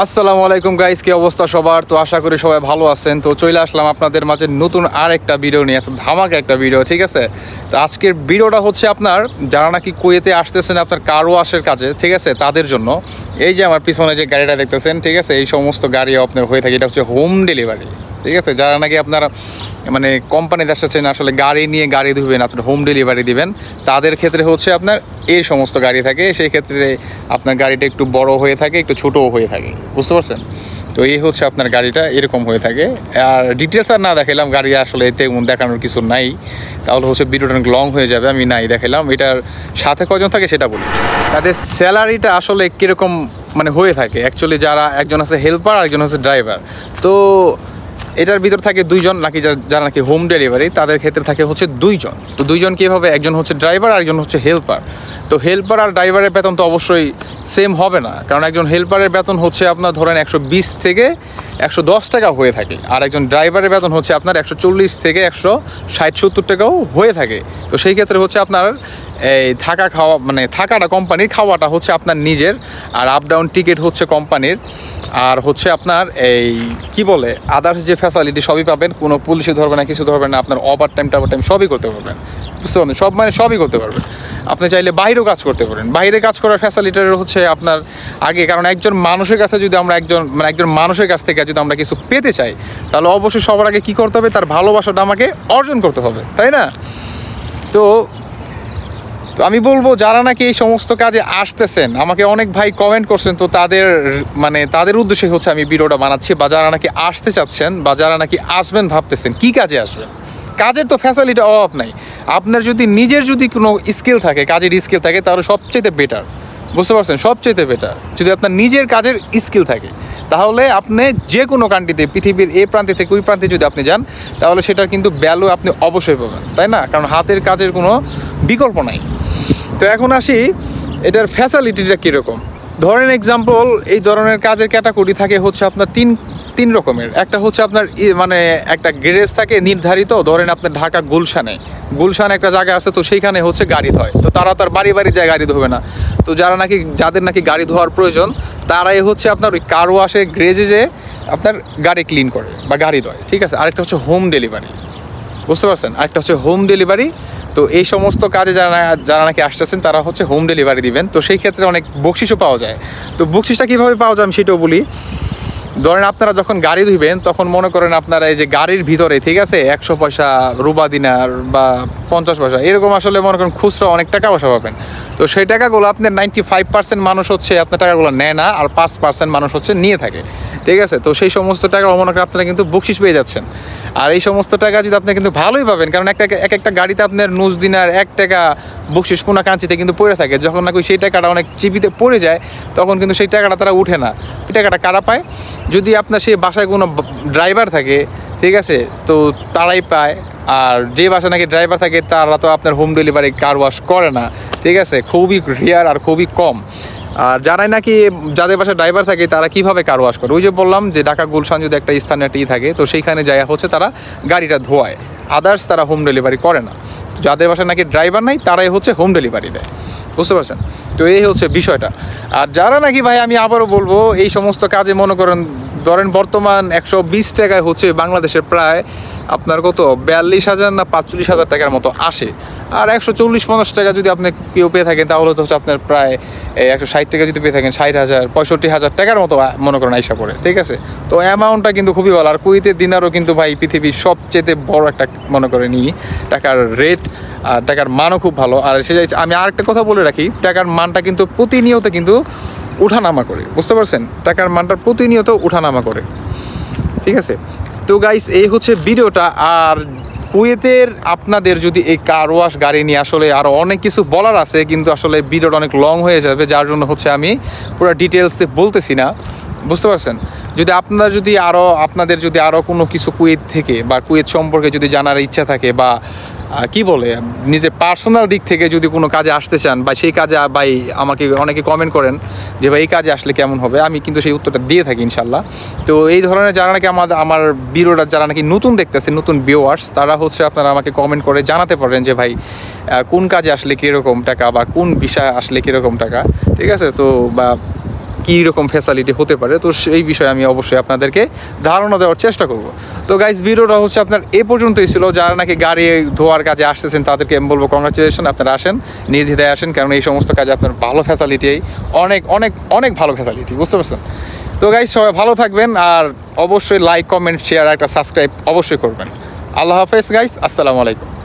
আসসালামু আলাইকুম গাইস, কি অবস্থা সবার? তো আশা করি সবাই ভালো আছেন। তো চলে আসলাম আপনাদের মাঝে নতুন আর একটা ভিডিও নিয়ে, ধামাকা একটা ভিডিও, ঠিক আছে? তো আজকের ভিডিওটা হচ্ছে আপনার যারা নাকি কুয়েতে আসতেছেন আপনার কার ওয়াশের কাজে, ঠিক আছে, তাদের জন্য। এই যে আমার পিছনে যে গাড়িটা দেখতেছেন, ঠিক আছে, এই সমস্ত গাড়ি আপনার হয়ে থাকে, এটা হচ্ছে হোম ডেলিভারি, ঠিক আছে? যারা নাকি আপনারা মানে কোম্পানিতে আসতেছেন আসলে গাড়ি নিয়ে গাড়ি ধুবেন, আপনার হোম ডেলিভারি দিবেন, তাদের ক্ষেত্রে হচ্ছে আপনার এই সমস্ত গাড়ি থাকে। সেই ক্ষেত্রে আপনার গাড়িটা একটু বড় হয়ে থাকে, একটু ছোটও হয়ে থাকে, বুঝতে পারছেন? তো এই হচ্ছে আপনার গাড়িটা এরকম হয়ে থাকে। আর ডিটেলস আর না দেখাইলাম, গাড়ি আসলে এতে দেখানোর কিছু নাই, তাহলে হচ্ছে ভিডিওটা অনেক লং হয়ে যাবে। আমি নাই দেখাইলাম। এটার সাথে কজন থাকে সেটা বলি। তাদের স্যালারিটা আসলে কীরকম মানে হয়ে থাকে অ্যাকচুয়ালি, যারা একজন আছে হেল্পার আর একজন হচ্ছে ড্রাইভার। তো এটার ভিতর থাকে দুইজন, নাকি যারা নাকি হোম ডেলিভারি তাদের ক্ষেত্রে থাকে হচ্ছে দুইজন। তো দুইজন কীভাবে, একজন হচ্ছে ড্রাইভার আর একজন হচ্ছে হেল্পার। তো হেল্পার আর ড্রাইভারের বেতন তো অবশ্যই সেম হবে না, কারণ একজন হেল্পারের বেতন হচ্ছে আপনার ধরেন 120 থেকে 110 টাকা হয়ে থাকে, আর একজন ড্রাইভারের বেতন হচ্ছে আপনার 140 থেকে 160-170 টাকাও হয়ে থাকে। তো সেই ক্ষেত্রে হচ্ছে আপনার এই থাকা খাওয়া মানে থাকাটা কোম্পানির, খাওয়াটা হচ্ছে আপনার নিজের, আর আপ ডাউন টিকিট হচ্ছে কোম্পানির, আর হচ্ছে আপনার এই কি বলে আদার্স যে ফ্যাসিলিটি সবই পাবেন। কোনো পুলিশে ধরবে না, কিছু ধরবে না, আপনার ওভার টাইম সবই করতে পারবেন, বুঝতে পারবেন? সব মানে সবই করতে পারবেন। আপনি চাইলে বাইরেও কাজ করতে পারেন। বাইরে কাজ করার ফ্যাসিলিটির হচ্ছে আপনার আগে, কারণ একজন মানুষের কাছে যদি আমরা একজন মানুষের কাছ থেকে যদি আমরা কিছু পেতে চাই, তাহলে অবশ্যই সবার আগে কী করতে হবে, তার ভালোবাসাটা আমাকে অর্জন করতে হবে, তাই না? তো আমি বলবো যারা নাকি এই সমস্ত কাজে আসতেছেন, আমাকে অনেক ভাই কমেন্ট করছেন, তো তাদের উদ্দেশ্যে হচ্ছে আমি ভিডিওটা বানাচ্ছি। বা যারা নাকি আসতে চাচ্ছেন বা যারা নাকি আসবেন ভাবতেছেন কী কাজে আসবেন, কাজের তো ফ্যাসিলিটি অভাব নাই। আপনার যদি নিজের যদি কোনো স্কিল থাকে, কাজের স্কিল থাকে, তাহলে সবচেয়ে বেটার, বুঝতে পারছেন? সবচেয়ে বেটার যদি আপনার নিজের কাজের স্কিল থাকে, তাহলে আপনি যে কোনো কান্ট্রিতে, পৃথিবীর এই প্রান্তে থেকে ওই প্রান্তে যদি আপনি যান, তাহলে সেটার কিন্তু ভ্যালু আপনি অবশ্যই পাবেন, তাই না? কারণ হাতের কাজের কোনো বিকল্প নাই। তো এখন আসি এটার ফ্যাসিলিটিটা কীরকম। ধরেন এক্সাম্পল, এই ধরনের কাজের ক্যাটাগরি থাকে হচ্ছে আপনার তিন রকমের। একটা হচ্ছে আপনার মানে একটা গ্যারেজ থাকে নির্ধারিত, ধরেন আপনার ঢাকা গুলশান একটা জায়গা আছে, তো সেইখানে হচ্ছে গাড়ি ধোয়। তো তারা তার বাড়ি যায় গাড়ি ধোবে না। তো যাদের নাকি গাড়ি ধোয়ার প্রয়োজন, তারাই হচ্ছে আপনার ওই কার ওয়াশে গ্যারেজে যে আপনার গাড়ি ক্লিন করে বা গাড়ি ধোয়, ঠিক আছে? আরেকটা হচ্ছে হোম ডেলিভারি, বুঝতে পারছেন? আরেকটা হচ্ছে হোম ডেলিভারি। তো এই সমস্ত কাজে যারা নাকি আসতেছেন, তারা হচ্ছে হোম ডেলিভারি দিবেন। তো সেই ক্ষেত্রে অনেক বকশিসও পাওয়া যায়। তো বকশিসটা কীভাবে পাওয়া যায় আমি সেটাও বলি। ধরেন আপনারা যখন গাড়ি ধুবেন, তখন মনে করেন আপনারা এই যে গাড়ির ভিতরে, ঠিক আছে, 100 পয়সা, রুবা দিনার বা 50 পয়সা এরকম আসলে মনে করেন খুচরা অনেক টাকা পয়সা পাবেন। তো সেই টাকাগুলো আপনার 95% মানুষ হচ্ছে আপনার টাকাগুলো নেয় না, আর 5% মানুষ হচ্ছে নিয়ে থাকে, ঠিক আছে? তো সেই সমস্ত টাকা মনে করেন আপনারা কিন্তু বকশিস পেয়ে যাচ্ছেন। আর এই সমস্ত টাকা যদি আপনি কিন্তু ভালোই পাবেন, কারণ একটা গাড়িতে আপনার নুজ দিনার 1 টাকা বকশিস কোনা কাঞ্চিতে কিন্তু পড়ে থাকে। যখন নাকি সেই টাকাটা অনেক চিপিতে পড়ে যায়, তখন কিন্তু সেই টাকাটা তারা উঠে না। এই টাকাটা কারা পায়? যদি আপনার সেই বাসায় কোনো ড্রাইভার থাকে, ঠিক আছে, তো তারাই পায়। আর যে বাসায় নাকি ড্রাইভার থাকে, তারা তো আপনার হোম ডেলিভারি কার ওয়াশ করে না, ঠিক আছে? খুবই রেয়ার আর খুবই কম। আর যাদের বাসায় ড্রাইভার থাকে, তারা কীভাবে কার ওয়াশ করে? ওই যে বললাম যে ঢাকা গুলশান যদি একটা স্থানে একটা থাকে, তো সেইখানে যায় হচ্ছে তারা গাড়িটা ধোয়ায়। আদার্স তারা হোম ডেলিভারি করে না। যাদের বাসায় নাকি ড্রাইভার নাই, তারাই হচ্ছে হোম ডেলিভারি দেয়, বুঝতে পারছেন? তো এই হচ্ছে বিষয়টা। আর যারা নাকি ভাই, আমি আবারও বলবো, এই সমস্ত কাজে মনে করেন ধরেন বর্তমান 120 টাকায় হচ্ছে বাংলাদেশের প্রায় আপনার কত 42,000 না 45,000 টাকার মতো আসে। আর 140-50 টাকা যদি আপনি কেউ পেয়ে থাকেন, তাহলে তো হচ্ছে আপনার প্রায় 160 টাকা যদি পেয়ে থাকেন, 60,000 65,000 টাকার মতো মনে করেন আইসা পড়ে, ঠিক আছে? তো অ্যামাউন্টটা কিন্তু খুবই ভালো। আর কুয়েতের দিনারও কিন্তু ভাই পৃথিবীর সবচেয়ে বড় একটা মনে করে নিই টাকার রেট, আর টাকার মানও খুব ভালো। আর আমি আরেকটা কথা বলে রাখি, টাকার মানটা কিন্তু প্রতিনিয়ত কিন্তু উঠানামা করে, বুঝতে পারছেন? টাকার মানটা প্রতিনিয়ত উঠানামা করে, ঠিক আছে? তো গাইস, এই হচ্ছে ভিডিওটা। আর কুয়েতের আপনাদের যদি এই কার ওয়াশ গাড়ি নিয়ে আসলে আরও অনেক কিছু বলার আছে, কিন্তু আসলে ভিডিওটা অনেক লং হয়ে যাবে, যার জন্য হচ্ছে আমি পুরো ডিটেলসে বলতেছি না, বুঝতে পারছেন? আপনাদের যদি আরও কোনো কিছু কুয়েত থেকে বা কুয়েত সম্পর্কে যদি জানার ইচ্ছা থাকে, বা কি বলে নিজের পার্সোনাল দিক থেকে যদি কোনো কাজে আসতে চান, বা সেই কাজে ভাই আমাকে অনেকে কমেন্ট করেন যে ভাই এই কাজে আসলে কেমন হবে, আমি কিন্তু সেই উত্তরটা দিয়ে থাকি ইনশাল্লাহ। তো এই ধরনের যারা নাকি আমার ভিডিওটা যারা নাকি নতুন দেখতেছে, নতুন ভিউয়ার্স, তারা হচ্ছে আপনারা আমাকে কমেন্ট করে জানাতে পারেন যে ভাই কোন কাজে আসলে কীরকম টাকা, বা কোন বিষয়ে আসলে কীরকম টাকা, ঠিক আছে? তো বা কী রকম ফ্যাসিলিটি হতে পারে, তো সেই বিষয়ে আমি অবশ্যই আপনাদেরকে ধারণা দেওয়ার চেষ্টা করব। তো গাইজ ভিডিওটা হচ্ছে আপনার এ পর্যন্তই ছিল। যারা নাকি গাড়ি ধোয়ার কাজে আসতেছেন তাদেরকে আমি বলবো কংগ্রাচুলেশন, আপনারা আসেন, নির্দ্বিধায় আসেন, কারণ এই সমস্ত কাজে আপনার ভালো ফ্যাসিলিটি, অনেক অনেক অনেক ভালো ফ্যাসিলিটি, বুঝতে পারছেন? তো গাইজ সবাই ভালো থাকবেন, আর অবশ্যই লাইক, কমেন্ট, শেয়ার, একটা সাবস্ক্রাইব অবশ্যই করবেন। আল্লাহ হাফেজ গাইজ, আসসালামু আলাইকুম।